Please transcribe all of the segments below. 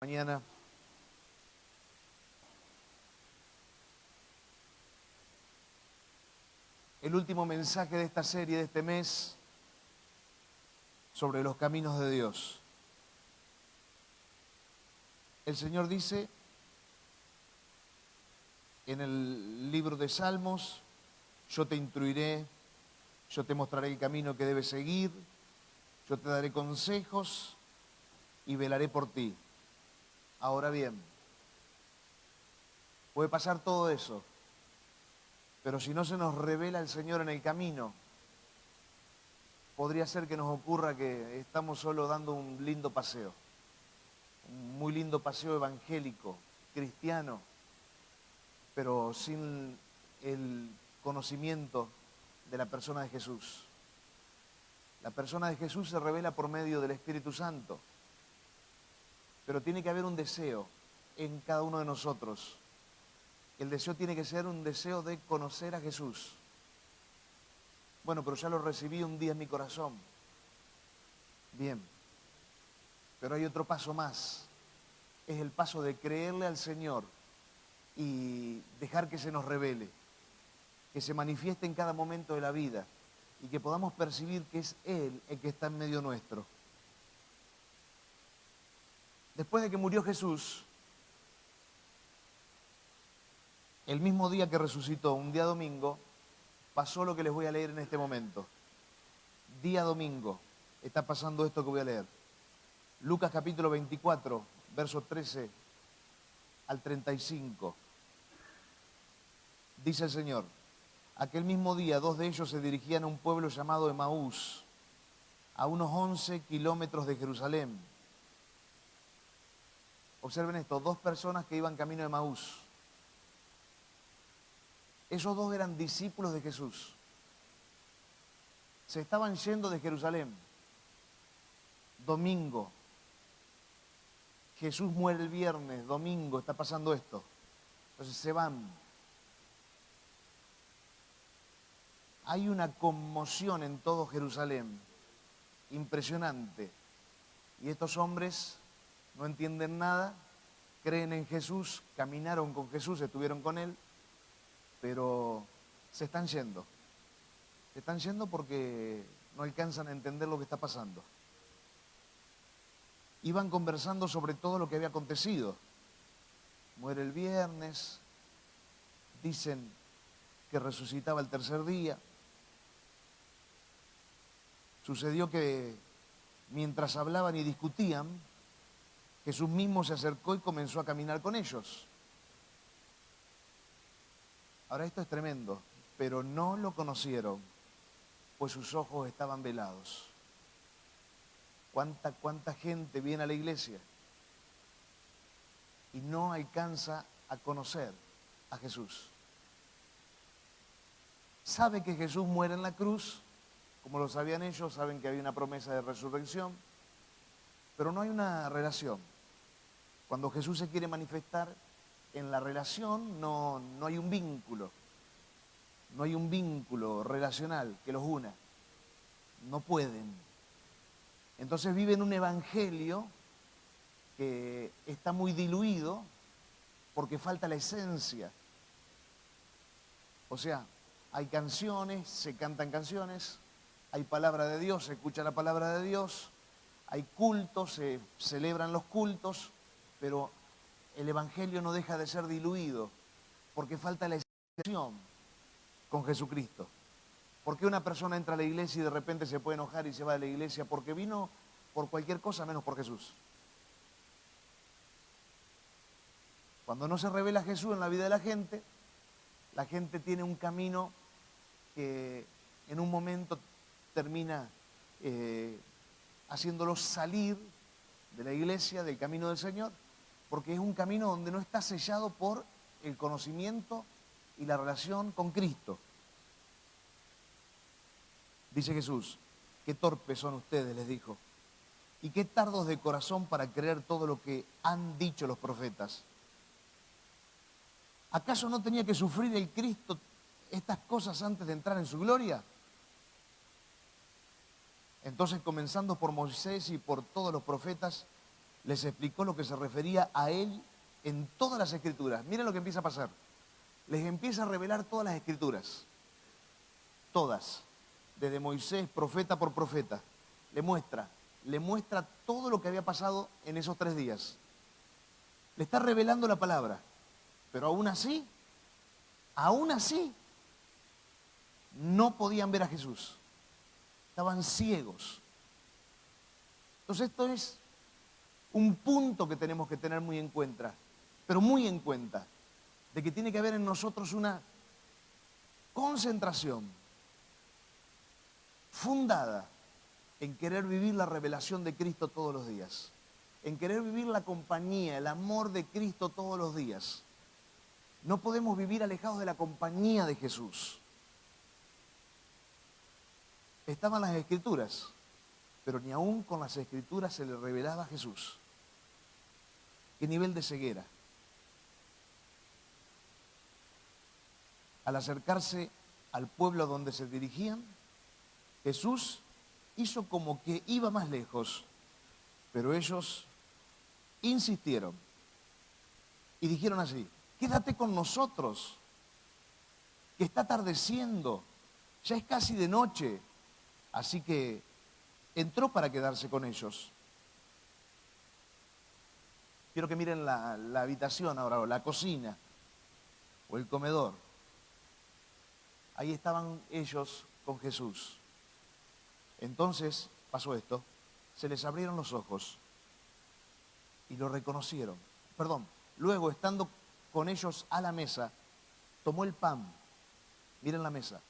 Mañana el último mensaje de esta serie, de este mes, sobre los caminos de Dios. El Señor dice en el libro de Salmos: yo te instruiré, yo te mostraré el camino que debes seguir, yo te daré consejos y velaré por ti. Ahora bien, puede pasar todo eso, pero si no se nos revela el Señor en el camino, podría ser que nos ocurra que estamos solo dando un lindo paseo, un muy lindo paseo evangélico, cristiano, pero sin el conocimiento de la persona de Jesús. La persona de Jesús se revela por medio del Espíritu Santo, pero tiene que haber un deseo en cada uno de nosotros. El deseo tiene que ser un deseo de conocer a Jesús. Bueno, pero ya lo recibí un día en mi corazón. Bien, pero hay otro paso más. Es el paso de creerle al Señor y dejar que se nos revele, que se manifieste en cada momento de la vida y que podamos percibir que es Él el que está en medio nuestro. Después de que murió Jesús, el mismo día que resucitó, un día domingo, pasó lo que les voy a leer en este momento. Día domingo, está pasando esto que voy a leer. Lucas capítulo 24, versos 13 al 35. Dice el Señor: aquel mismo día, dos de ellos se dirigían a un pueblo llamado Emaús, a unos 11 kilómetros de Jerusalén. Observen esto, dos personas que iban camino de Emaús. Esos dos eran discípulos de Jesús. Se estaban yendo de Jerusalén. Domingo. Jesús muere el viernes, domingo está pasando esto. Entonces se van. Hay una conmoción en todo Jerusalén, impresionante. Y estos hombres no entienden nada, creen en Jesús, caminaron con Jesús, estuvieron con Él, pero se están yendo. Se están yendo porque no alcanzan a entender lo que está pasando. Iban conversando sobre todo lo que había acontecido. Muere el viernes, dicen que resucitaba el tercer día. Sucedió que mientras hablaban y discutían, Jesús mismo se acercó y comenzó a caminar con ellos. Ahora esto es tremendo, pero no lo conocieron, pues sus ojos estaban velados. ¿Cuánta gente viene a la iglesia y no alcanza a conocer a Jesús? Sabe que Jesús muere en la cruz, como lo sabían ellos, saben que había una promesa de resurrección, pero no hay una relación. Cuando Jesús se quiere manifestar en la relación, no hay un vínculo. No hay un vínculo relacional que los una. No pueden. Entonces viven un evangelio que está muy diluido porque falta la esencia. O sea, hay canciones, se cantan canciones, hay palabra de Dios, se escucha la palabra de Dios, hay cultos, se celebran los cultos, pero el evangelio no deja de ser diluido porque falta la esencia con Jesucristo. ¿Por qué una persona entra a la iglesia y de repente se puede enojar y se va de la iglesia? Porque vino por cualquier cosa menos por Jesús. Cuando no se revela Jesús en la vida de la gente tiene un camino que en un momento termina haciéndolos salir de la iglesia, del camino del Señor, porque es un camino donde no está sellado por el conocimiento y la relación con Cristo. Dice Jesús: qué torpes son ustedes, les dijo, y qué tardos de corazón para creer todo lo que han dicho los profetas. ¿Acaso no tenía que sufrir el Cristo estas cosas antes de entrar en su gloria? Entonces, comenzando por Moisés y por todos los profetas, les explicó lo que se refería a él en todas las escrituras. Miren lo que empieza a pasar. Les empieza a revelar todas las escrituras. Todas. Desde Moisés, profeta por profeta. Le muestra todo lo que había pasado en esos 3 días. Le está revelando la palabra. Pero aún así, no podían ver a Jesús. Estaban ciegos. Entonces esto es un punto que tenemos que tener muy en cuenta, pero muy en cuenta, de que tiene que haber en nosotros una concentración fundada en querer vivir la revelación de Cristo todos los días, en querer vivir la compañía, el amor de Cristo todos los días. No podemos vivir alejados de la compañía de Jesús. Estaban las Escrituras, pero ni aún con las Escrituras se le revelaba a Jesús. ¿Qué nivel de ceguera? Al acercarse al pueblo donde se dirigían, Jesús hizo como que iba más lejos, pero ellos insistieron y dijeron así: quédate con nosotros, que está atardeciendo, ya es casi de noche. Así que entró para quedarse con ellos. Quiero que miren la habitación ahora, o la cocina, o el comedor. Ahí estaban ellos con Jesús. Entonces pasó esto, se les abrieron los ojos y lo reconocieron. Luego, estando con ellos a la mesa, tomó el pan, miren la mesa,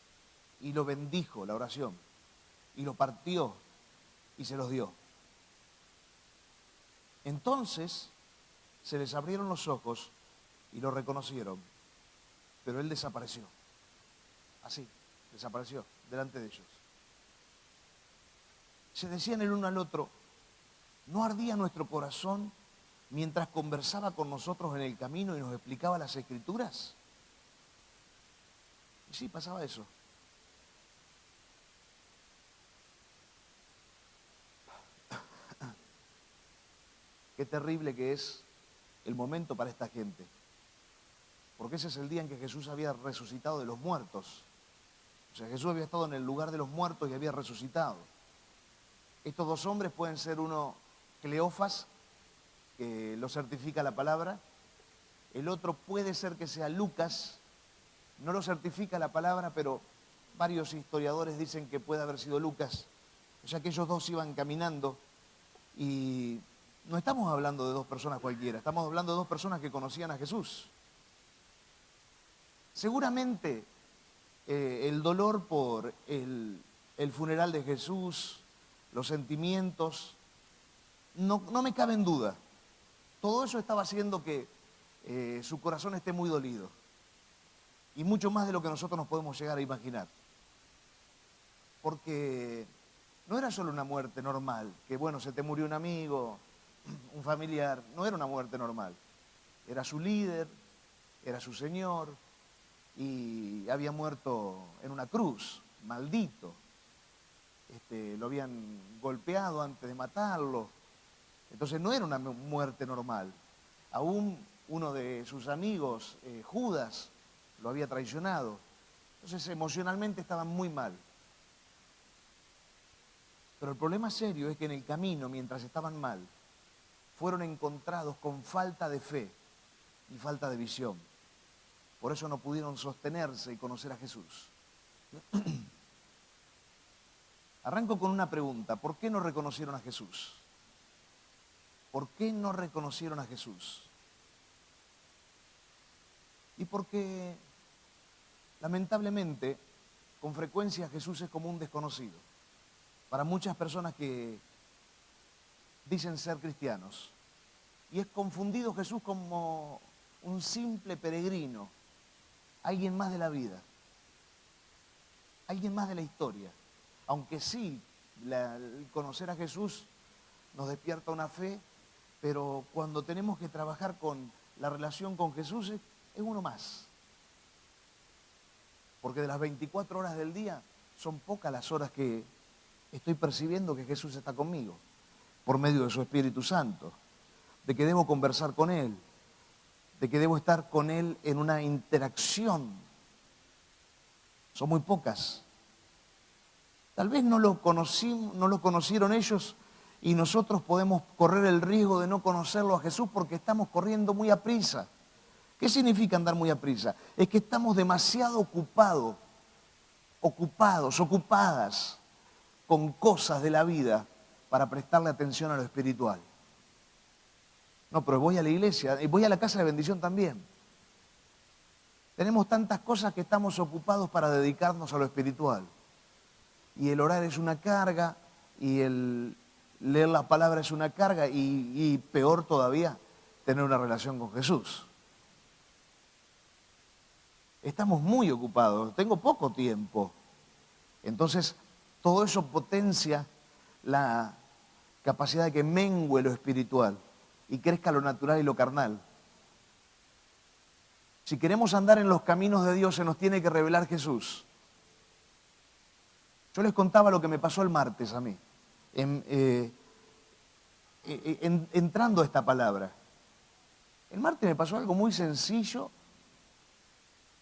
y lo bendijo, la oración, y lo partió y se los dio. Entonces se les abrieron los ojos y lo reconocieron, pero él desapareció. Así, desapareció delante de ellos. Se decían el uno al otro: ¿no ardía nuestro corazón mientras conversaba con nosotros en el camino y nos explicaba las Escrituras? Y sí, pasaba eso. Qué terrible que es el momento para esta gente. Porque ese es el día en que Jesús había resucitado de los muertos. O sea, Jesús había estado en el lugar de los muertos y había resucitado. Estos 2 hombres pueden ser uno Cleofas, que lo certifica la palabra. El otro puede ser que sea Lucas. No lo certifica la palabra, pero varios historiadores dicen que puede haber sido Lucas. O sea que ellos 2 iban caminando y no estamos hablando de 2 personas cualquiera, estamos hablando de 2 personas que conocían a Jesús. Seguramente el dolor por el funeral de Jesús, los sentimientos, no me cabe en duda. Todo eso estaba haciendo que su corazón esté muy dolido. Y mucho más de lo que nosotros nos podemos llegar a imaginar. Porque no era solo una muerte normal, que bueno, se te murió un amigo, un familiar. No era una muerte normal. Era su líder, era su Señor, y había muerto en una cruz, maldito. Lo habían golpeado antes de matarlo. Entonces no era una muerte normal. Aún uno de sus amigos, Judas, lo había traicionado. Entonces emocionalmente estaban muy mal. Pero el problema serio es que en el camino, mientras estaban mal, fueron encontrados con falta de fe y falta de visión. Por eso no pudieron sostenerse y conocer a Jesús. Arranco con una pregunta: ¿por qué no reconocieron a Jesús? ¿Por qué no reconocieron a Jesús? Y porque, lamentablemente, con frecuencia Jesús es como un desconocido. Para muchas personas que dicen ser cristianos. Y es confundido Jesús como un simple peregrino, alguien más de la vida, alguien más de la historia. Aunque sí, el conocer a Jesús nos despierta una fe, pero cuando tenemos que trabajar con la relación con Jesús es uno más. Porque de las 24 horas del día son pocas las horas que estoy percibiendo que Jesús está conmigo por medio de su Espíritu Santo. de que debo conversar con Él, de que debo estar con Él en una interacción. Son muy pocas. Tal vez no lo conocieron ellos y nosotros podemos correr el riesgo de no conocerlo a Jesús porque estamos corriendo muy aprisa. ¿Qué significa andar muy aprisa? Es que estamos demasiado ocupadas con cosas de la vida para prestarle atención a lo espiritual. No, pero voy a la iglesia, y voy a la casa de bendición también. Tenemos tantas cosas que estamos ocupados para dedicarnos a lo espiritual. Y el orar es una carga, y el leer la palabra es una carga, y peor todavía, tener una relación con Jesús. Estamos muy ocupados, tengo poco tiempo. Entonces, todo eso potencia la capacidad de que mengue lo espiritual y crezca lo natural y lo carnal. Si queremos andar en los caminos de Dios, se nos tiene que revelar Jesús. Yo les contaba lo que me pasó el martes a mí, entrando a esta palabra. El martes me pasó algo muy sencillo,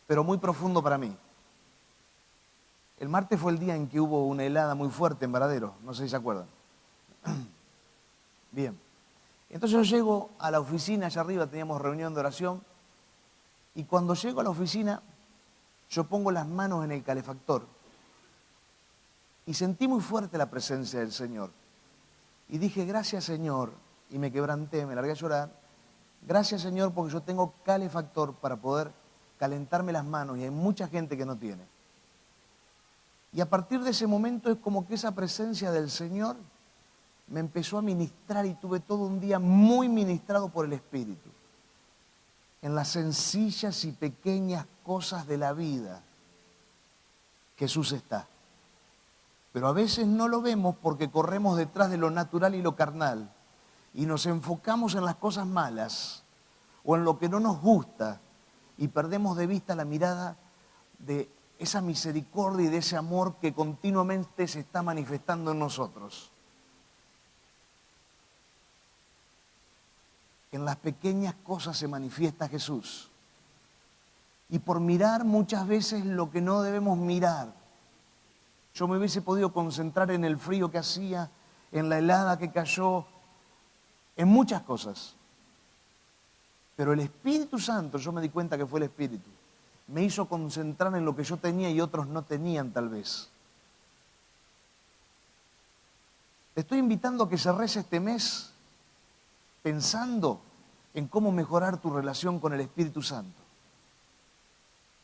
pero muy profundo para mí. El martes fue el día en que hubo una helada muy fuerte en Varadero, no sé si se acuerdan. Bien, entonces yo llego a la oficina, allá arriba teníamos reunión de oración, y cuando llego a la oficina, yo pongo las manos en el calefactor, y sentí muy fuerte la presencia del Señor. Y dije, gracias Señor, y me quebranté, me largué a llorar, gracias Señor porque yo tengo calefactor para poder calentarme las manos, y hay mucha gente que no tiene. Y a partir de ese momento es como que esa presencia del Señor me empezó a ministrar y tuve todo un día muy ministrado por el Espíritu. En las sencillas y pequeñas cosas de la vida, Jesús está. Pero a veces no lo vemos porque corremos detrás de lo natural y lo carnal y nos enfocamos en las cosas malas o en lo que no nos gusta y perdemos de vista la mirada de esa misericordia y de ese amor que continuamente se está manifestando en nosotros. En las pequeñas cosas se manifiesta Jesús. Y por mirar muchas veces lo que no debemos mirar. Yo me hubiese podido concentrar en el frío que hacía, en la helada que cayó, en muchas cosas. Pero el Espíritu Santo, yo me di cuenta que fue el Espíritu, me hizo concentrar en lo que yo tenía y otros no tenían tal vez. Te estoy invitando a que cerres este mes pensando en cómo mejorar tu relación con el Espíritu Santo,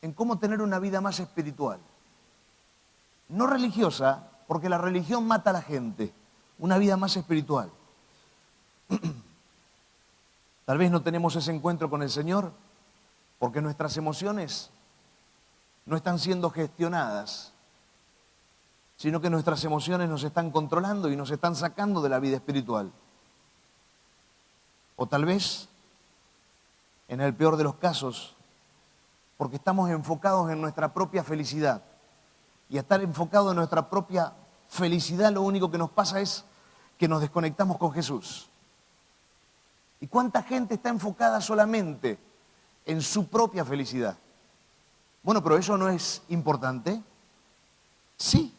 en cómo tener una vida más espiritual. No religiosa, porque la religión mata a la gente, una vida más espiritual. Tal vez no tenemos ese encuentro con el Señor porque nuestras emociones no están siendo gestionadas, sino que nuestras emociones nos están controlando y nos están sacando de la vida espiritual. O tal vez, en el peor de los casos, porque estamos enfocados en nuestra propia felicidad. Y a estar enfocado en nuestra propia felicidad, lo único que nos pasa es que nos desconectamos con Jesús. ¿Y cuánta gente está enfocada solamente en su propia felicidad? Bueno, pero ¿eso no es importante? Sí.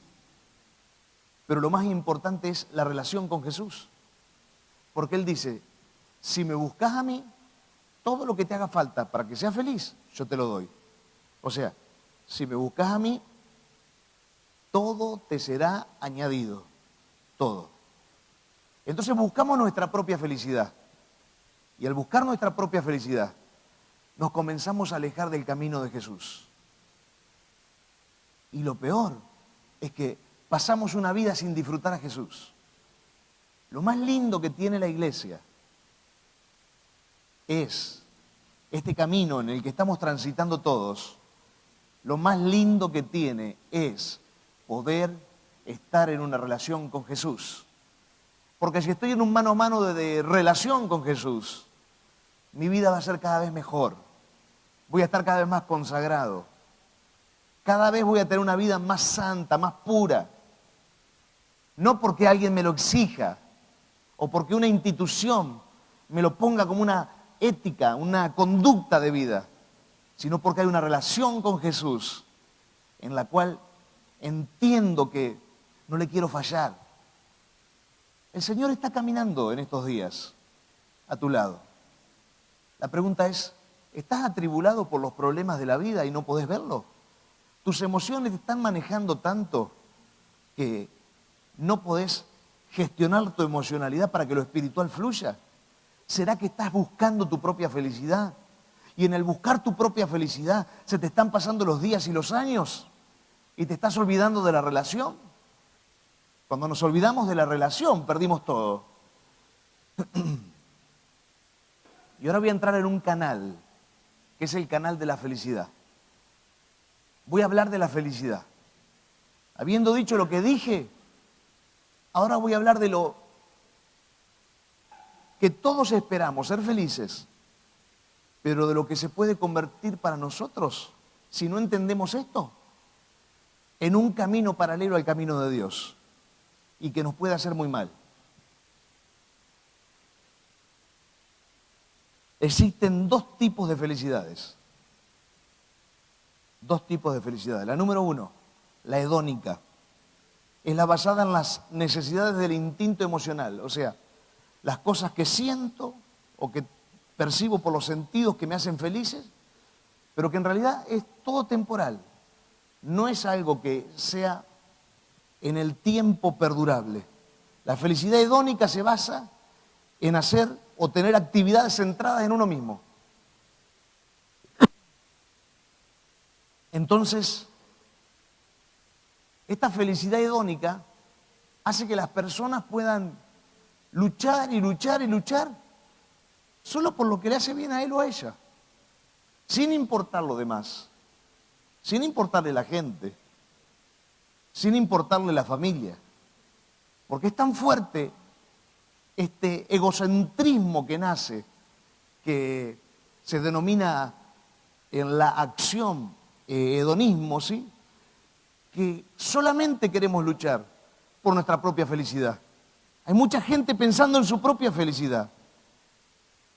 Pero lo más importante es la relación con Jesús. Porque Él dice, si me buscas a mí, todo lo que te haga falta para que seas feliz, yo te lo doy. O sea, si me buscas a mí, todo te será añadido. Todo. Entonces buscamos nuestra propia felicidad. Y al buscar nuestra propia felicidad, nos comenzamos a alejar del camino de Jesús. Y lo peor es que pasamos una vida sin disfrutar a Jesús. Lo más lindo que tiene la iglesia es este camino en el que estamos transitando todos. Lo más lindo que tiene es poder estar en una relación con Jesús. Porque si estoy en un mano a mano de relación con Jesús, mi vida va a ser cada vez mejor. Voy a estar cada vez más consagrado. Cada vez voy a tener una vida más santa, más pura. No porque alguien me lo exija o porque una institución me lo ponga como una ética, una conducta de vida, sino porque hay una relación con Jesús en la cual entiendo que no le quiero fallar. El Señor está caminando en estos días a tu lado. La pregunta es, ¿estás atribulado por los problemas de la vida y no podés verlo? ¿Tus emociones te están manejando tanto que no podés gestionar tu emocionalidad para que lo espiritual fluya? ¿Será que estás buscando tu propia felicidad? Y en el buscar tu propia felicidad se te están pasando los días y los años y te estás olvidando de la relación. Cuando nos olvidamos de la relación, perdimos todo. Y ahora voy a entrar en un canal, que es el canal de la felicidad. Voy a hablar de la felicidad. Habiendo dicho lo que dije, ahora voy a hablar de lo que todos esperamos, ser felices, pero de lo que se puede convertir para nosotros, si no entendemos esto, en un camino paralelo al camino de Dios y que nos puede hacer muy mal. Existen dos tipos de felicidades. Dos tipos de felicidades. La número uno, la hedónica, es la basada en las necesidades del instinto emocional, o sea, las cosas que siento o que percibo por los sentidos que me hacen felices, pero que en realidad es todo temporal. No es algo que sea en el tiempo perdurable. La felicidad hedónica se basa en hacer o tener actividades centradas en uno mismo. Entonces, esta felicidad hedónica hace que las personas puedan luchar y luchar y luchar solo por lo que le hace bien a él o a ella, sin importar lo demás, sin importarle la gente, sin importarle la familia, porque es tan fuerte este egocentrismo que nace, que se denomina en la acción hedonismo, ¿sí? Que solamente queremos luchar por nuestra propia felicidad. Hay mucha gente pensando en su propia felicidad.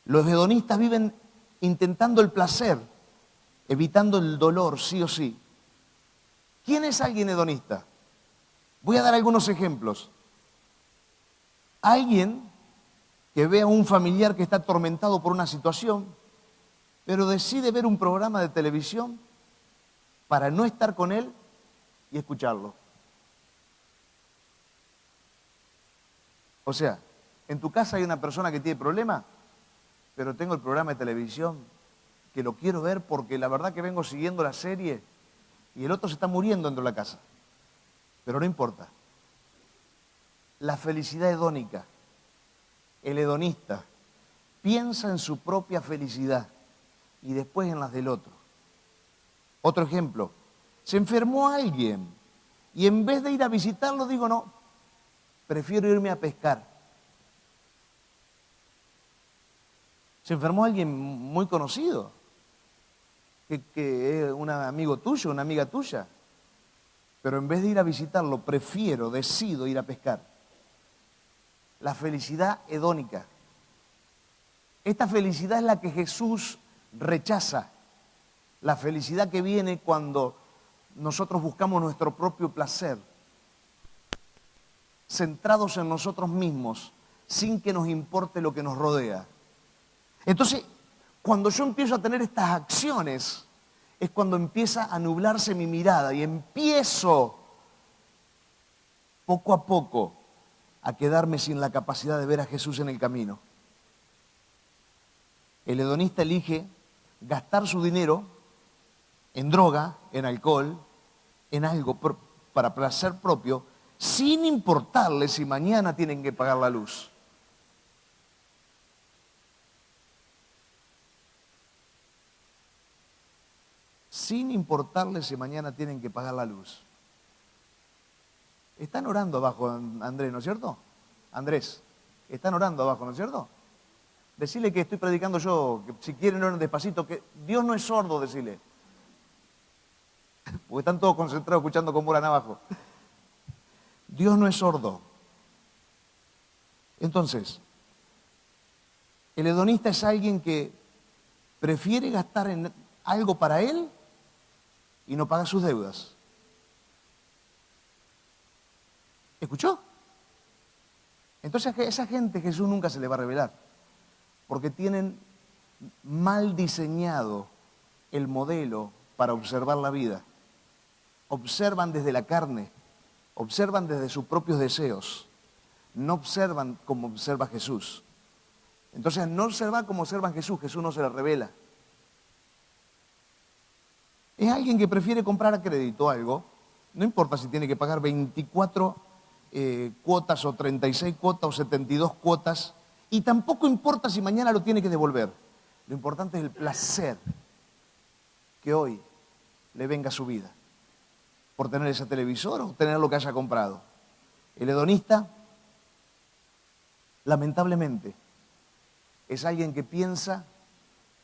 Los hedonistas viven intentando el placer, evitando el dolor, sí o sí. ¿Quién es alguien hedonista? Voy a dar algunos ejemplos. Alguien que ve a un familiar que está atormentado por una situación, pero decide ver un programa de televisión para no estar con él y escucharlo. O sea, en tu casa hay una persona que tiene problema, pero tengo el programa de televisión que lo quiero ver porque la verdad que vengo siguiendo la serie y el otro se está muriendo dentro de la casa. Pero no importa. La felicidad hedónica, el hedonista, piensa en su propia felicidad y después en las del otro. Otro ejemplo, se enfermó alguien y en vez de ir a visitarlo digo no, prefiero irme a pescar. Se enfermó alguien muy conocido, que es un amigo tuyo, una amiga tuya, pero en vez de ir a visitarlo, decido ir a pescar. La felicidad hedónica. Esta felicidad es la que Jesús rechaza. La felicidad que viene cuando nosotros buscamos nuestro propio placer, centrados en nosotros mismos, sin que nos importe lo que nos rodea. Entonces, cuando yo empiezo a tener estas acciones, es cuando empieza a nublarse mi mirada y empiezo poco a poco a quedarme sin la capacidad de ver a Jesús en el camino. El hedonista elige gastar su dinero en droga, en alcohol, en algo para placer propio, sin importarle si mañana tienen que pagar la luz. Sin importarle si mañana tienen que pagar la luz. Están orando abajo, Andrés, ¿no es cierto? Andrés, están orando abajo, ¿no es cierto? Decirle que estoy predicando yo, que si quieren oren despacito, que Dios no es sordo, decirle. Porque están todos concentrados escuchando cómo oran abajo. Dios no es sordo. Entonces, El hedonista es alguien que prefiere gastar en algo para él y no paga sus deudas. ¿Escuchó? Entonces a esa gente Jesús nunca se le va a revelar, porque tienen mal diseñado el modelo para observar la vida. Observan desde la carne, observan desde sus propios deseos, no observan como observa Jesús. Entonces, al no observar como observa Jesús, Jesús no se le revela. Es alguien que prefiere comprar a crédito algo, no importa si tiene que pagar 24 cuotas o 36 cuotas o 72 cuotas, y tampoco importa si mañana lo tiene que devolver. Lo importante es el placer que hoy le venga a su vida por tener ese televisor o tener lo que haya comprado. El hedonista, lamentablemente, es alguien que piensa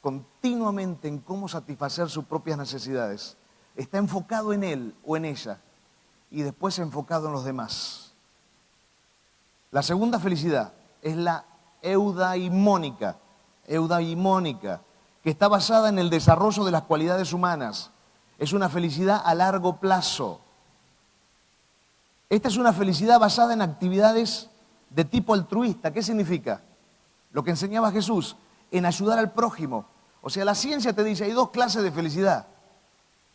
continuamente en cómo satisfacer sus propias necesidades. Está enfocado en él o en ella y después enfocado en los demás. La segunda felicidad es la eudaimónica, que está basada en el desarrollo de las cualidades humanas. Es una felicidad a largo plazo. Esta es una felicidad basada en actividades de tipo altruista. ¿Qué significa? Lo que enseñaba Jesús, en ayudar al prójimo. O sea, la ciencia te dice, hay dos clases de felicidad.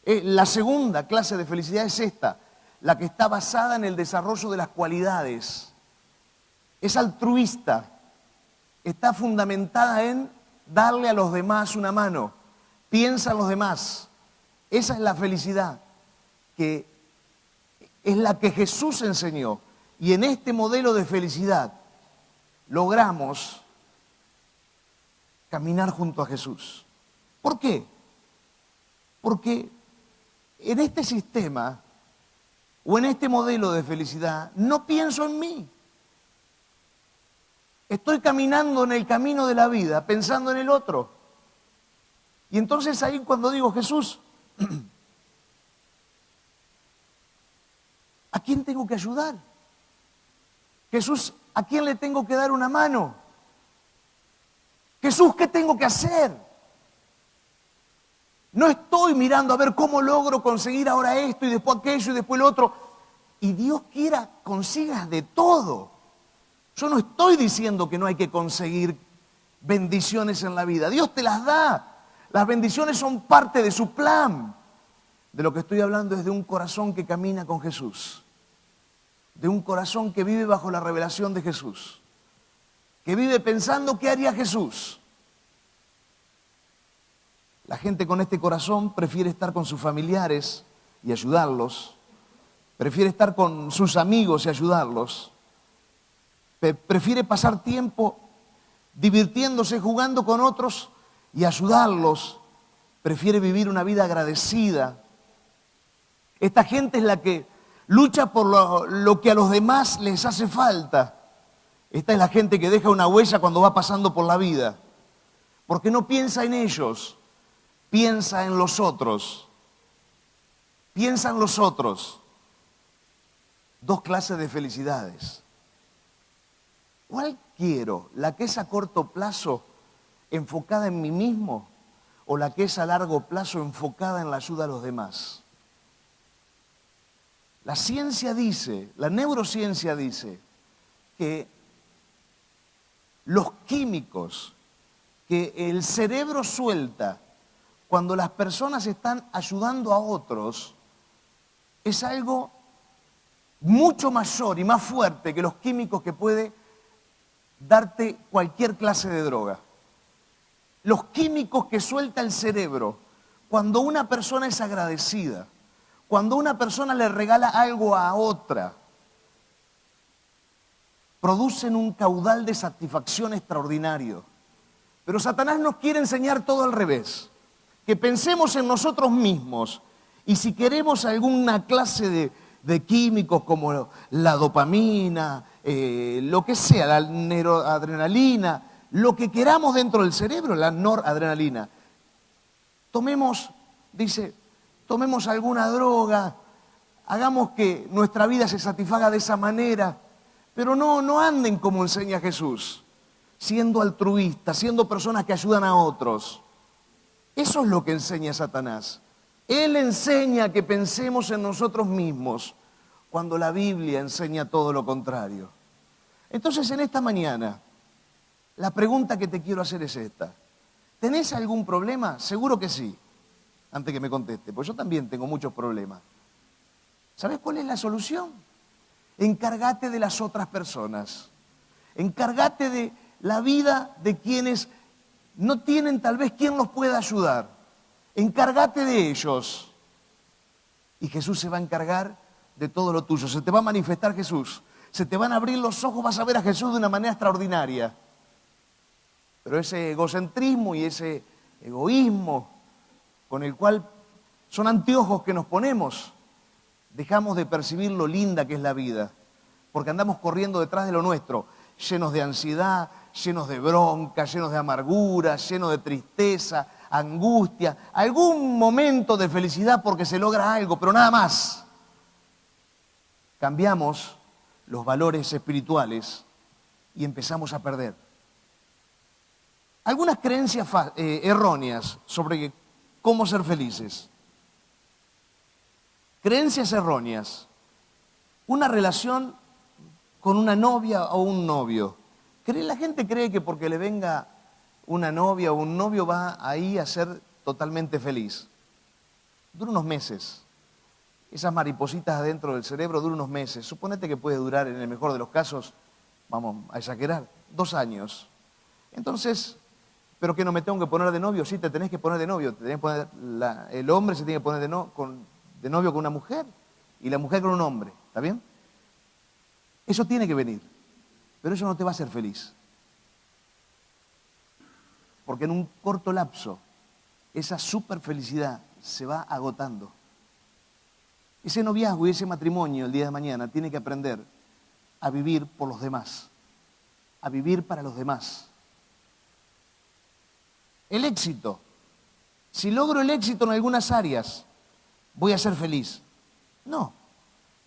La segunda clase de felicidad es esta, la que está basada en el desarrollo de las cualidades. Es altruista, está fundamentada en darle a los demás una mano, piensa en los demás. Esa es la felicidad, que es la que Jesús enseñó. Y en este modelo de felicidad logramos caminar junto a Jesús. ¿Por qué? Porque en este sistema o en este modelo de felicidad no pienso en mí. Estoy caminando en el camino de la vida pensando en el otro. Y entonces ahí cuando digo, Jesús, ¿a quién tengo que ayudar? Jesús, ¿a quién le tengo que dar una mano? Jesús, ¿qué tengo que hacer? No estoy mirando a ver cómo logro conseguir ahora esto y después aquello y después lo otro. Y Dios quiera consigas de todo. Yo no estoy diciendo que no hay que conseguir bendiciones en la vida. Dios te las da. Las bendiciones son parte de su plan. De lo que estoy hablando es de un corazón que camina con Jesús. De un corazón que vive bajo la revelación de Jesús. Que vive pensando qué haría Jesús. La gente con este corazón prefiere estar con sus familiares y ayudarlos. Prefiere estar con sus amigos y ayudarlos. Prefiere pasar tiempo divirtiéndose, jugando con otros y ayudarlos. Prefiere vivir una vida agradecida. Esta gente es la que lucha por lo que a los demás les hace falta. Esta es la gente que deja una huella cuando va pasando por la vida. Porque no piensa en ellos, piensa en los otros. Piensa en los otros. Dos clases de felicidades. ¿Cuál quiero? ¿La que es a corto plazo enfocada en mí mismo o la que es a largo plazo enfocada en la ayuda a los demás? La ciencia dice, la neurociencia dice que los químicos que el cerebro suelta cuando las personas están ayudando a otros es algo mucho mayor y más fuerte que los químicos que puede darte cualquier clase de droga. Los químicos que suelta el cerebro cuando una persona es agradecida, cuando una persona le regala algo a otra, producen un caudal de satisfacción extraordinario. Pero Satanás nos quiere enseñar todo al revés. Que pensemos en nosotros mismos y si queremos alguna clase de químicos como la dopamina, lo que sea, la neuroadrenalina, lo que queramos dentro del cerebro, la noradrenalina. Tomemos alguna droga, hagamos que nuestra vida se satisfaga de esa manera, pero no anden como enseña Jesús. siendo altruistas, siendo personas que ayudan a otros. Eso es lo que enseña Satanás. Él enseña que pensemos en nosotros mismos, cuando la Biblia enseña todo lo contrario. Entonces, en esta mañana, la pregunta que te quiero hacer es esta. ¿Tenés algún problema? Seguro que sí, antes que me conteste, porque yo también tengo muchos problemas. ¿Sabes cuál es la solución? Encárgate de las otras personas. Encárgate de la vida de quienes no tienen tal vez quien los pueda ayudar. Encárgate de ellos. Y Jesús se va a encargar de todo lo tuyo. Se te va a manifestar Jesús. Se te van a abrir los ojos, vas a ver a Jesús de una manera extraordinaria. Pero ese egocentrismo y ese egoísmo con el cual son anteojos que nos ponemos, dejamos de percibir lo linda que es la vida, porque andamos corriendo detrás de lo nuestro, llenos de ansiedad, llenos de bronca, llenos de amargura, llenos de tristeza, angustia, algún momento de felicidad porque se logra algo, pero nada más. Cambiamos los valores espirituales y empezamos a perder. Algunas creencias erróneas sobre cómo ser felices. Creencias erróneas. Una relación con una novia o un novio. La gente cree que porque le venga una novia o un novio va ahí a ser totalmente feliz. Dura unos meses. Esas maripositas adentro del cerebro duran unos meses. Suponete que puede durar, en el mejor de los casos, vamos a exagerar, 2 años. Entonces, ¿pero qué no me tengo que poner de novio? Sí, te tenés que poner de novio. El hombre se tiene que poner de novio con una mujer y la mujer con un hombre. ¿Está bien? Eso tiene que venir. Pero eso no te va a hacer feliz. Porque en un corto lapso, esa super felicidad se va agotando. Ese noviazgo y ese matrimonio el día de mañana tiene que aprender a vivir por los demás. A vivir para los demás. El éxito. Si logro el éxito en algunas áreas, voy a ser feliz. No,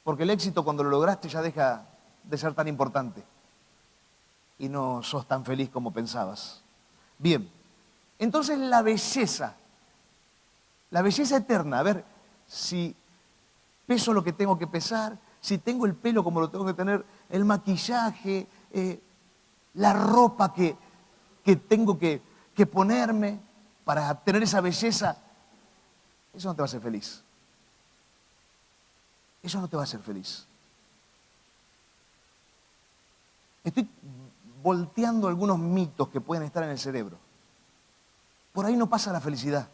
porque el éxito cuando lo lograste ya deja de ser tan importante y no sos tan feliz como pensabas. Bien, entonces la belleza eterna, a ver, si peso lo que tengo que pesar, si tengo el pelo como lo tengo que tener, el maquillaje, la ropa que tengo que ponerme para tener esa belleza, eso no te va a hacer feliz. Eso no te va a hacer feliz. Estoy volteando algunos mitos que pueden estar en el cerebro. Por ahí no pasa la felicidad.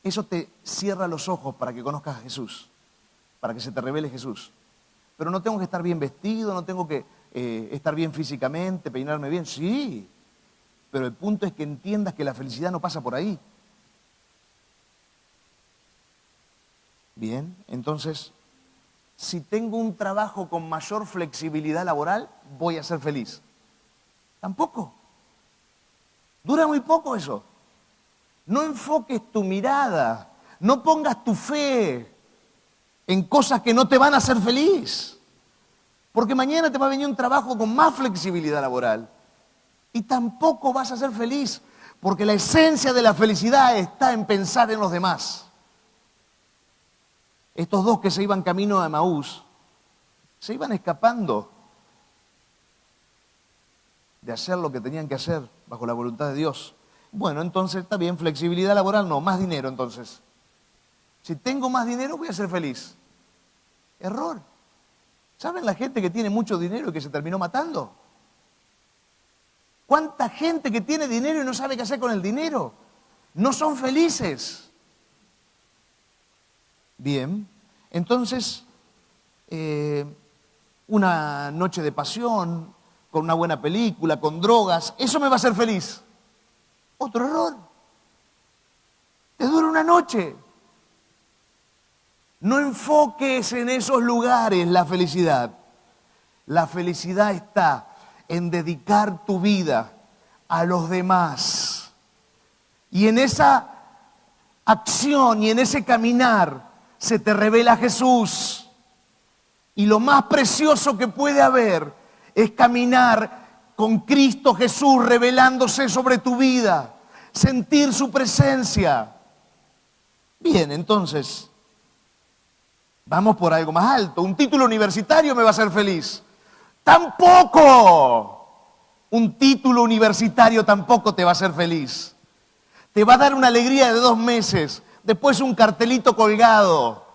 Eso te cierra los ojos para que conozcas a Jesús, para que se te revele Jesús. Pero no tengo que estar bien vestido, no tengo que estar bien físicamente, peinarme bien. Sí, pero el punto es que entiendas que la felicidad no pasa por ahí. Bien, entonces, si tengo un trabajo con mayor flexibilidad laboral, voy a ser feliz. Tampoco. Dura muy poco eso. No enfoques tu mirada, no pongas tu fe en cosas que no te van a hacer feliz. Porque mañana te va a venir un trabajo con más flexibilidad laboral y tampoco vas a ser feliz, porque la esencia de la felicidad está en pensar en los demás. Estos dos que se iban camino a Emaús, se iban escapando de hacer lo que tenían que hacer bajo la voluntad de Dios. Bueno, entonces está bien, flexibilidad laboral no, más dinero entonces. Si tengo más dinero voy a ser feliz. Error. ¿Saben la gente que tiene mucho dinero y que se terminó matando? ¿Cuánta gente que tiene dinero y no sabe qué hacer con el dinero? No son felices. Bien, entonces, una noche de pasión, con una buena película, con drogas, eso me va a hacer feliz. Otro error. Te dura una noche. No enfoques en esos lugares la felicidad. La felicidad está en dedicar tu vida a los demás. Y en esa acción y en ese caminar se te revela Jesús. Y lo más precioso que puede haber es caminar con Cristo Jesús revelándose sobre tu vida, sentir su presencia. Bien, entonces, vamos por algo más alto. Un título universitario me va a hacer feliz. Tampoco. Un título universitario tampoco te va a hacer feliz. Te va a dar una alegría de 2 meses, después un cartelito colgado.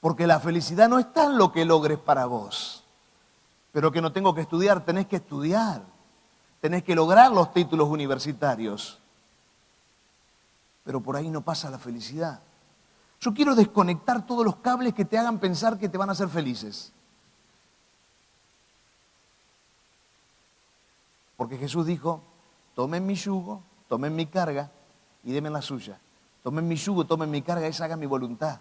Porque la felicidad no está en lo que logres para vos. Pero que no tengo que estudiar, tenés que estudiar. Tenés que lograr los títulos universitarios. Pero por ahí no pasa la felicidad. Yo quiero desconectar todos los cables que te hagan pensar que te van a hacer felices. Porque Jesús dijo, tomen mi yugo, tomen mi carga y denme la suya. Tomen mi yugo, tomen mi carga, esa haga mi voluntad.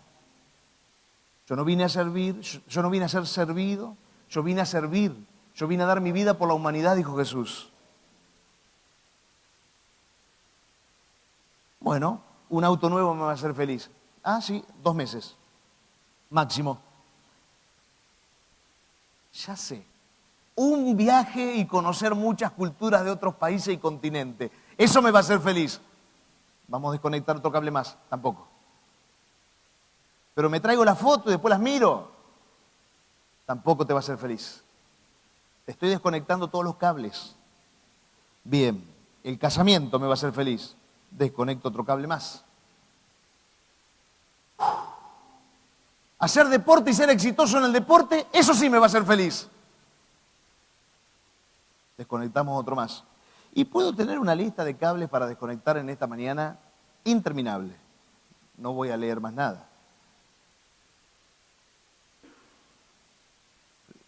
Yo no vine a servir, yo no vine a ser servido, yo vine a servir. Yo vine a dar mi vida por la humanidad, dijo Jesús. Bueno, un auto nuevo me va a hacer feliz. Ah, sí, 2 meses, máximo. Ya sé. Un viaje y conocer muchas culturas de otros países y continentes. Eso me va a hacer feliz. Vamos a desconectar otro cable más, tampoco. Pero me traigo la foto y después las miro. Tampoco te va a hacer feliz. Te estoy desconectando todos los cables. Bien, el casamiento me va a hacer feliz. Desconecto otro cable más. Hacer deporte y ser exitoso en el deporte, eso sí me va a hacer feliz. Desconectamos otro más. Y puedo tener una lista de cables para desconectar en esta mañana interminable. No voy a leer más nada.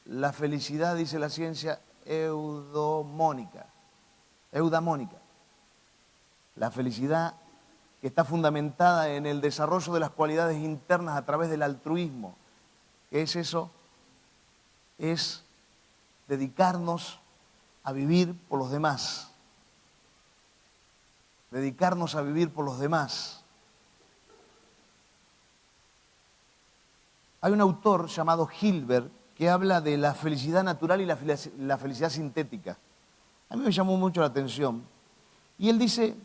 La felicidad, dice la ciencia, eudamónica. La felicidad que está fundamentada en el desarrollo de las cualidades internas a través del altruismo. ¿Qué es eso? Es dedicarnos a vivir por los demás. Dedicarnos a vivir por los demás. Hay un autor llamado Hilbert que habla de la felicidad natural y la felicidad sintética. A mí me llamó mucho la atención. Y él dice,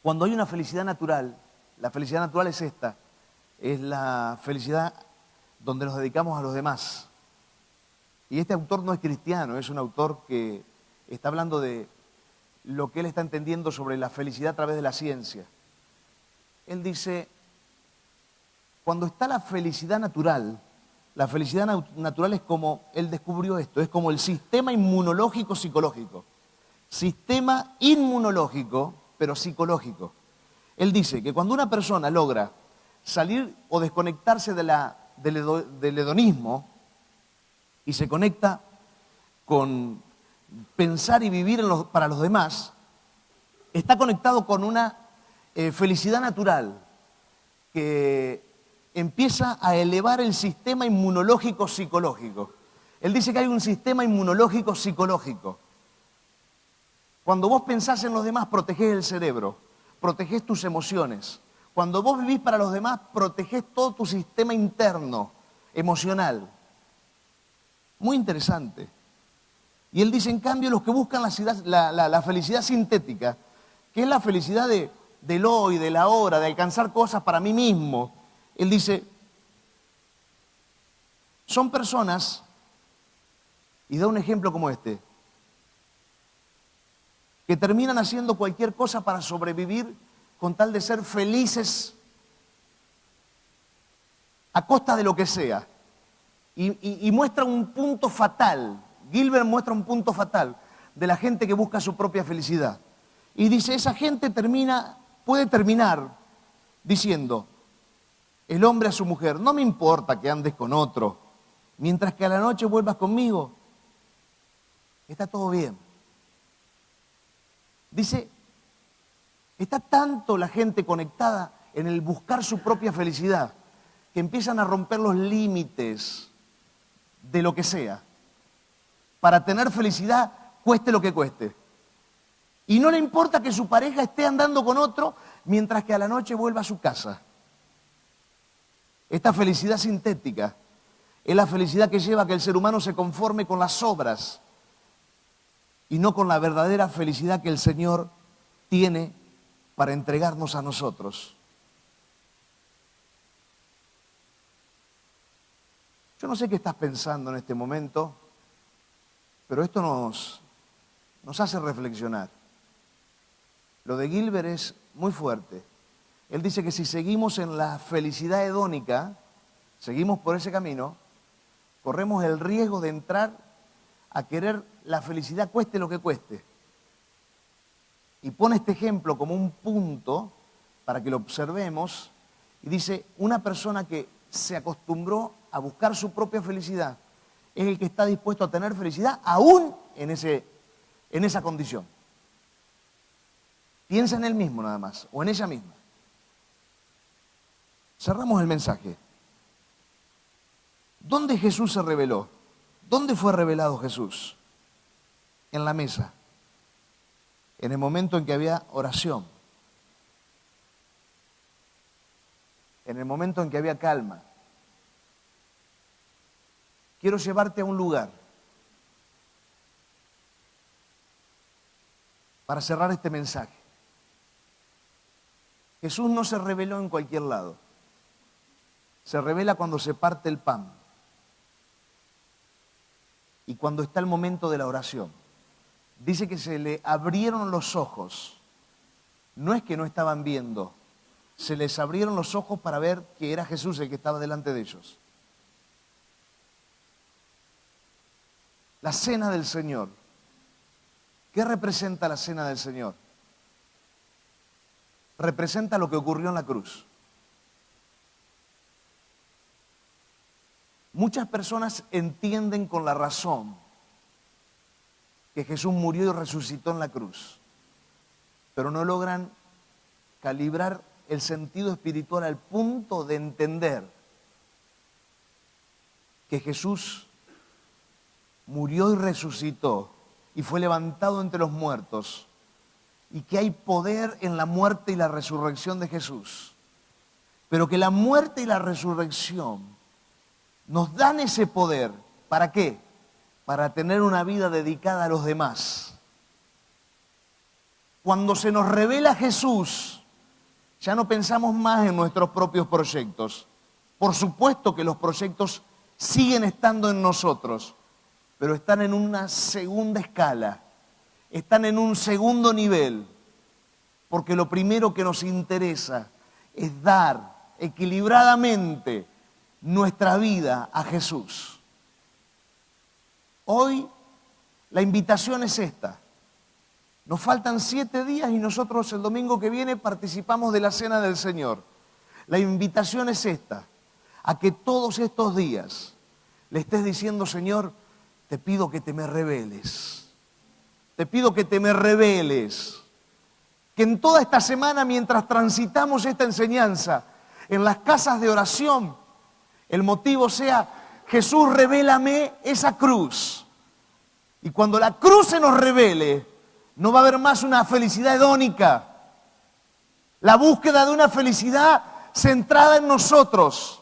cuando hay una felicidad natural, la felicidad natural es esta, es la felicidad donde nos dedicamos a los demás. Y este autor no es cristiano, es un autor que está hablando de lo que él está entendiendo sobre la felicidad a través de la ciencia. Él dice, cuando está la felicidad natural es como, él descubrió esto, es como el sistema inmunológico psicológico. Sistema inmunológico, pero psicológico. Él dice que cuando una persona logra salir o desconectarse del hedonismo y se conecta con pensar y vivir para los demás, está conectado con una felicidad natural que empieza a elevar el sistema inmunológico psicológico. Él dice que hay un sistema inmunológico psicológico. Cuando vos pensás en los demás, protegés el cerebro, protegés tus emociones. Cuando vos vivís para los demás, protegés todo tu sistema interno, emocional. Muy interesante. Y él dice, en cambio, los que buscan la felicidad sintética, que es la felicidad del hoy, de la hora, de alcanzar cosas para mí mismo, él dice, son personas, y da un ejemplo como este, que terminan haciendo cualquier cosa para sobrevivir con tal de ser felices a costa de lo que sea. Y muestra un punto fatal, Gilbert muestra un punto fatal de la gente que busca su propia felicidad. Y dice, esa gente puede terminar diciendo, el hombre a su mujer, no me importa que andes con otro, mientras que a la noche vuelvas conmigo, está todo bien. Dice, está tanto la gente conectada en el buscar su propia felicidad, que empiezan a romper los límites de lo que sea, para tener felicidad, cueste lo que cueste. Y no le importa que su pareja esté andando con otro, mientras que a la noche vuelva a su casa. Esta felicidad sintética Es la felicidad que lleva a que el ser humano se conforme con las obras y no con la verdadera felicidad que el Señor tiene para entregarnos a nosotros. Yo no sé qué estás pensando en este momento, pero esto nos hace reflexionar. Lo de Gilbert es muy fuerte. Él dice que si seguimos en la felicidad hedónica, seguimos por ese camino, corremos el riesgo de entrar a querer la felicidad cueste lo que cueste. Y pone este ejemplo como un punto para que lo observemos y dice, una persona que se acostumbró a buscar su propia felicidad es el que está dispuesto a tener felicidad aún en esa condición. Piensa en él mismo nada más, o en ella misma. Cerramos el mensaje. ¿Dónde Jesús se reveló? ¿Dónde fue revelado Jesús? En la mesa. En el momento en que había oración. En el momento en que había calma. Quiero llevarte a un lugar para cerrar este mensaje. Jesús no se reveló en cualquier lado. Se revela cuando se parte el pan y cuando está el momento de la oración. Dice que se le abrieron los ojos. No es que no estaban viendo, se les abrieron los ojos para ver que era Jesús el que estaba delante de ellos. La cena del Señor. ¿Qué representa la cena del Señor? Representa lo que ocurrió en la cruz. Muchas personas entienden con la razón que Jesús murió y resucitó en la cruz, pero no logran calibrar el sentido espiritual al punto de entender que Jesús murió y resucitó y fue levantado entre los muertos y que hay poder en la muerte y la resurrección de Jesús, pero que la muerte y la resurrección nos dan ese poder. ¿Para qué? Para tener una vida dedicada a los demás. Cuando se nos revela Jesús, ya no pensamos más en nuestros propios proyectos. Por supuesto que los proyectos siguen estando en nosotros, pero están en una segunda escala, están en un segundo nivel, porque lo primero que nos interesa es dar equilibradamente nuestra vida a Jesús. Hoy la invitación es esta. Nos faltan 7 días y nosotros el domingo que viene participamos de la Cena del Señor. La invitación es esta, a que todos estos días le estés diciendo, Señor, te pido que te me reveles. Te pido que te me reveles. Que en toda esta semana, mientras transitamos esta enseñanza, en las casas de oración, el motivo sea, Jesús, revélame esa cruz. Y cuando la cruz se nos revele, no va a haber más una felicidad hedónica. La búsqueda de una felicidad centrada en nosotros.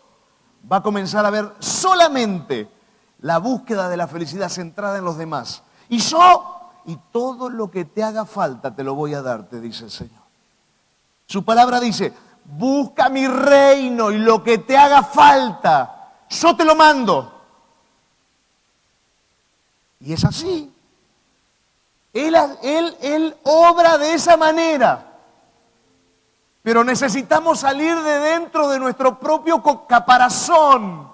Va a comenzar a haber solamente la búsqueda de la felicidad centrada en los demás. Y yo, y todo lo que te haga falta te lo voy a dar, te dice el Señor. Su palabra dice, busca mi reino y lo que te haga falta, yo te lo mando. Y es así. Él obra de esa manera. Pero necesitamos salir de dentro de nuestro propio caparazón,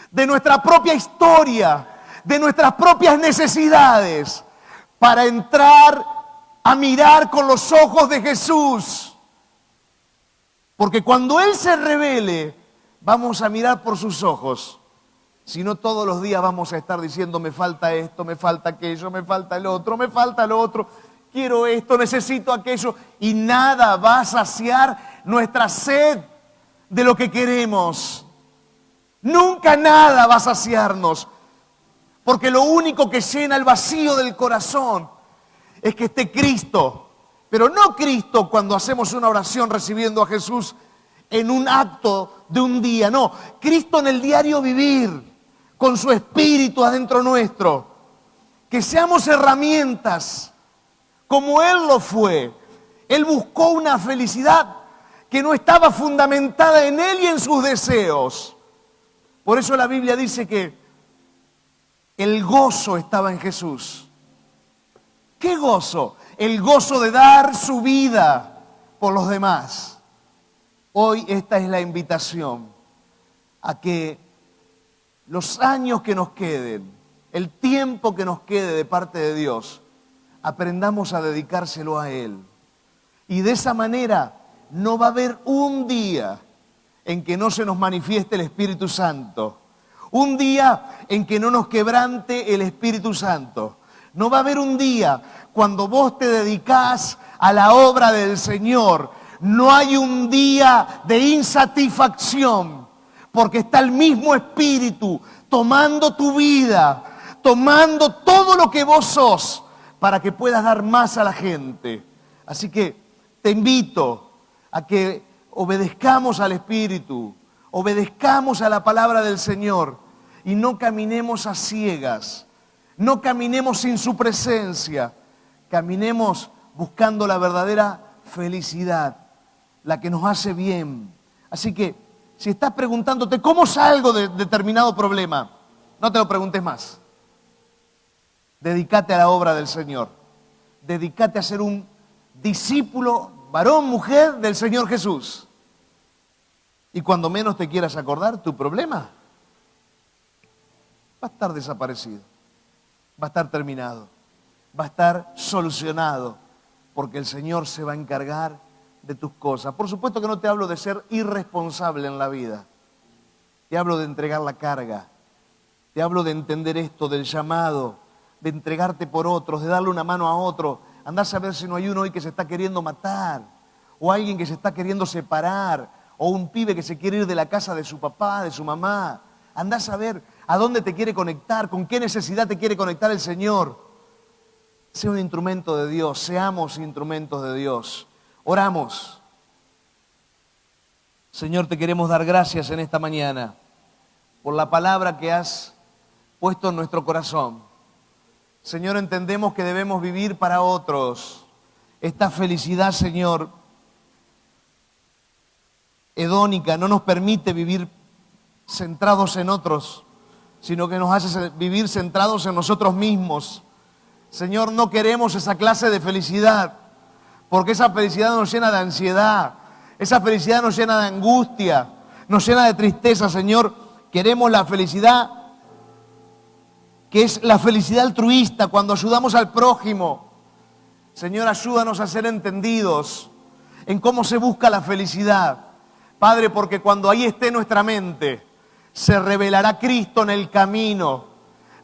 de nuestra propia historia, de nuestras propias necesidades, para entrar a mirar con los ojos de Jesús. Porque cuando Él se revele, vamos a mirar por sus ojos. Si no, todos los días vamos a estar diciendo, me falta esto, me falta aquello, me falta el otro, me falta lo otro, quiero esto, necesito aquello. Y nada va a saciar nuestra sed de lo que queremos. Nunca nada va a saciarnos. Porque lo único que llena el vacío del corazón es que esté Cristo. Pero no Cristo cuando hacemos una oración recibiendo a Jesús en un acto de un día. No, Cristo en el diario vivir, con su Espíritu adentro nuestro. Que seamos herramientas como Él lo fue. Él buscó una felicidad que no estaba fundamentada en Él y en sus deseos. Por eso la Biblia dice que el gozo estaba en Jesús. ¿Qué gozo? El gozo de dar su vida por los demás. Hoy esta es la invitación a que los años que nos queden, el tiempo que nos quede de parte de Dios, aprendamos a dedicárselo a Él. Y de esa manera no va a haber un día en que no se nos manifieste el Espíritu Santo. Un día en que no nos quebrante el Espíritu Santo. No va a haber un día cuando vos te dedicás a la obra del Señor. No hay un día de insatisfacción, porque está el mismo Espíritu tomando tu vida, tomando todo lo que vos sos, para que puedas dar más a la gente. Así que te invito a que obedezcamos al Espíritu, obedezcamos a la palabra del Señor y no caminemos a ciegas, no caminemos sin su presencia, caminemos buscando la verdadera felicidad, la que nos hace bien. Así que si estás preguntándote cómo salgo de determinado problema, no te lo preguntes más. Dedícate a la obra del Señor, dedícate a ser un discípulo, varón, mujer del Señor Jesús. Y cuando menos te quieras acordar, tu problema va a estar desaparecido, va a estar terminado, va a estar solucionado, porque el Señor se va a encargar de tus cosas. Por supuesto que no te hablo de ser irresponsable en la vida, te hablo de entregar la carga, te hablo de entender esto del llamado, de entregarte por otros, de darle una mano a otro. Andá a saber si no hay uno hoy que se está queriendo matar, o alguien que se está queriendo separar, o un pibe que se quiere ir de la casa de su papá, de su mamá. Andá a saber a dónde te quiere conectar, con qué necesidad te quiere conectar el Señor. Sé un instrumento de Dios, seamos instrumentos de Dios. Oramos. Señor, te queremos dar gracias en esta mañana por la palabra que has puesto en nuestro corazón. Señor, entendemos que debemos vivir para otros. Esta felicidad, Señor, hedónica, no nos permite vivir centrados en otros, sino que nos hace vivir centrados en nosotros mismos. Señor, no queremos esa clase de felicidad, porque esa felicidad nos llena de ansiedad, esa felicidad nos llena de angustia, nos llena de tristeza. Señor, queremos la felicidad que es la felicidad altruista, cuando ayudamos al prójimo. Señor, ayúdanos a ser entendidos en cómo se busca la felicidad. Padre, porque cuando ahí esté nuestra mente, se revelará Cristo en el camino.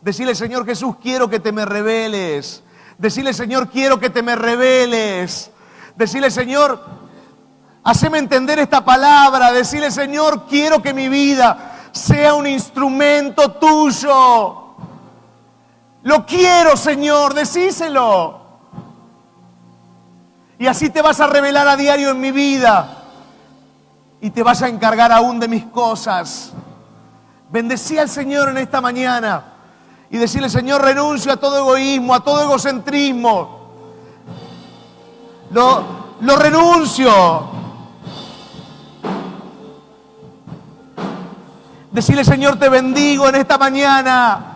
Decirle, Señor Jesús, quiero que te me reveles. Decirle, Señor, quiero que te me reveles. Decirle, Señor, haceme entender esta palabra. Decirle, Señor, quiero que mi vida sea un instrumento tuyo. Lo quiero, Señor, decíselo. Y así te vas a revelar a diario en mi vida. Y te vas a encargar aún de mis cosas. Bendecí al Señor en esta mañana. Y decirle, Señor, renuncio a todo egoísmo, a todo egocentrismo. Lo renuncio. Decirle, Señor, te bendigo en esta mañana.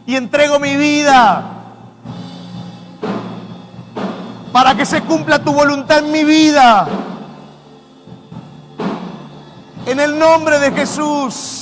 Y entrego mi vida para que se cumpla tu voluntad en mi vida. En el nombre de Jesús.